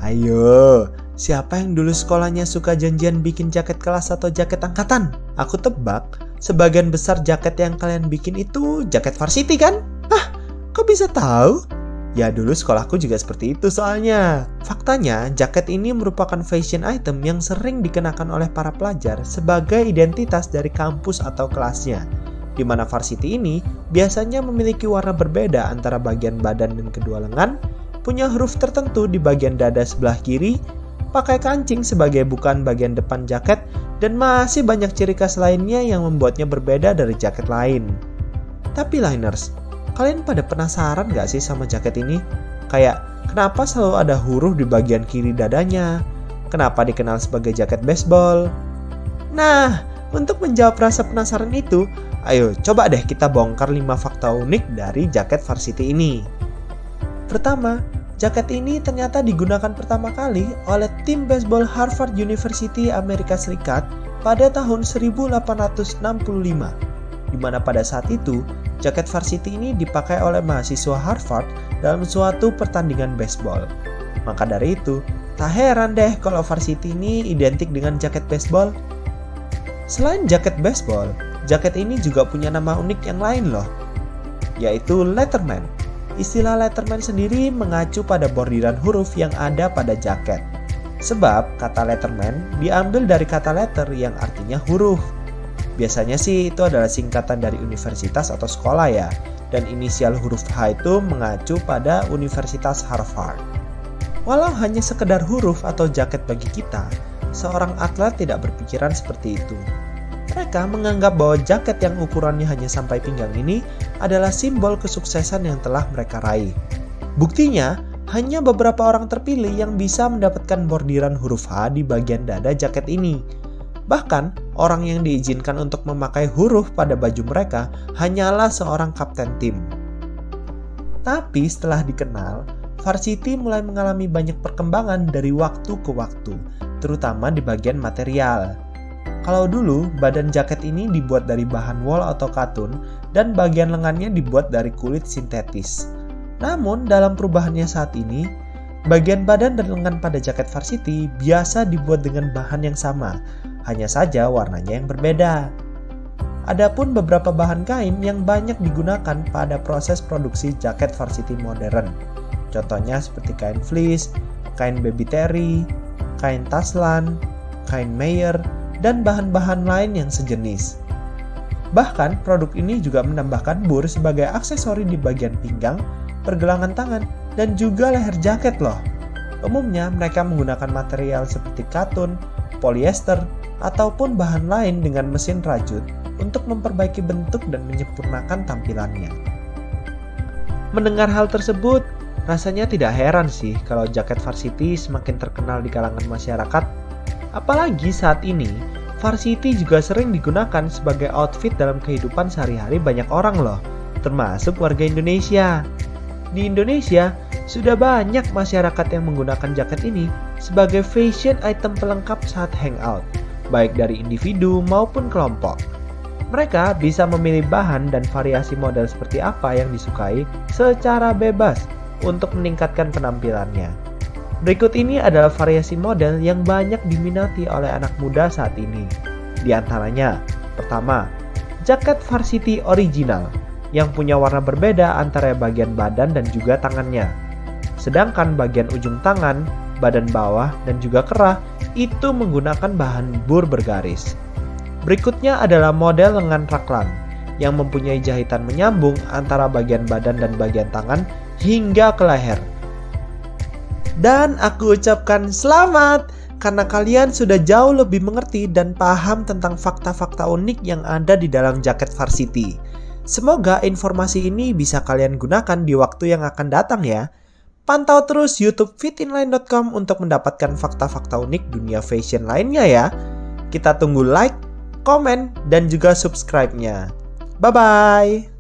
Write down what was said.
Ayo, siapa yang dulu sekolahnya suka janjian bikin jaket kelas atau jaket angkatan? Aku tebak, sebagian besar jaket yang kalian bikin itu jaket varsity kan? Hah, kok bisa tahu? Ya dulu sekolahku juga seperti itu soalnya. Faktanya, jaket ini merupakan fashion item yang sering dikenakan oleh para pelajar sebagai identitas dari kampus atau kelasnya. Di mana varsity ini biasanya memiliki warna berbeda antara bagian badan dan kedua lengan, punya huruf tertentu di bagian dada sebelah kiri, pakai kancing sebagai bukan bagian depan jaket, dan masih banyak ciri khas lainnya yang membuatnya berbeda dari jaket lain. Tapi liners, kalian pada penasaran gak sih sama jaket ini? Kayak, kenapa selalu ada huruf di bagian kiri dadanya? Kenapa dikenal sebagai jaket baseball? Nah, untuk menjawab rasa penasaran itu, ayo coba deh kita bongkar 5 fakta unik dari jaket varsity ini. Pertama, jaket ini ternyata digunakan pertama kali oleh tim baseball Harvard University Amerika Serikat pada tahun 1865, di mana pada saat itu, jaket varsity ini dipakai oleh mahasiswa Harvard dalam suatu pertandingan baseball. Maka dari itu, tak heran deh kalau varsity ini identik dengan jaket baseball. Selain jaket baseball, jaket ini juga punya nama unik yang lain loh, yaitu letterman. Istilah letterman sendiri mengacu pada bordiran huruf yang ada pada jaket. Sebab kata letterman diambil dari kata letter yang artinya huruf. Biasanya sih itu adalah singkatan dari universitas atau sekolah ya. Dan inisial huruf H itu mengacu pada Universitas Harvard. Walau hanya sekedar huruf atau jaket bagi kita, seorang atlet tidak berpikiran seperti itu. Mereka menganggap bahwa jaket yang ukurannya hanya sampai pinggang ini adalah simbol kesuksesan yang telah mereka raih. Buktinya, hanya beberapa orang terpilih yang bisa mendapatkan bordiran huruf H di bagian dada jaket ini. Bahkan, orang yang diizinkan untuk memakai huruf pada baju mereka hanyalah seorang kapten tim. Tapi setelah dikenal, varsity mulai mengalami banyak perkembangan dari waktu ke waktu, terutama di bagian material. Kalau dulu, badan jaket ini dibuat dari bahan wol atau katun dan bagian lengannya dibuat dari kulit sintetis. Namun, dalam perubahannya saat ini, bagian badan dan lengan pada jaket varsity biasa dibuat dengan bahan yang sama, hanya saja warnanya yang berbeda. Adapun beberapa bahan kain yang banyak digunakan pada proses produksi jaket varsity modern. Contohnya seperti kain fleece, kain baby terry, kain taslan, kain Meyer, dan bahan-bahan lain yang sejenis. Bahkan, produk ini juga menambahkan bur sebagai aksesori di bagian pinggang, pergelangan tangan, dan juga leher jaket loh. Umumnya, mereka menggunakan material seperti katun, polyester, ataupun bahan lain dengan mesin rajut untuk memperbaiki bentuk dan menyempurnakan tampilannya. Mendengar hal tersebut, rasanya tidak heran sih kalau jaket varsity semakin terkenal di kalangan masyarakat. Apalagi saat ini, varsity juga sering digunakan sebagai outfit dalam kehidupan sehari-hari banyak orang loh, termasuk warga Indonesia. Di Indonesia, sudah banyak masyarakat yang menggunakan jaket ini sebagai fashion item pelengkap saat hangout, baik dari individu maupun kelompok. Mereka bisa memilih bahan dan variasi model seperti apa yang disukai secara bebas untuk meningkatkan penampilannya. Berikut ini adalah variasi model yang banyak diminati oleh anak muda saat ini. Di antaranya, pertama, jaket varsity original yang punya warna berbeda antara bagian badan dan juga tangannya. Sedangkan bagian ujung tangan, badan bawah, dan juga kerah itu menggunakan bahan bur bergaris. Berikutnya adalah model lengan raglan yang mempunyai jahitan menyambung antara bagian badan dan bagian tangan hingga ke leher. Dan aku ucapkan selamat karena kalian sudah jauh lebih mengerti dan paham tentang fakta-fakta unik yang ada di dalam jaket varsity. Semoga informasi ini bisa kalian gunakan di waktu yang akan datang ya. Pantau terus YouTube fitinline.com untuk mendapatkan fakta-fakta unik dunia fashion lainnya ya. Kita tunggu like, komen, dan juga subscribe-nya. Bye-bye!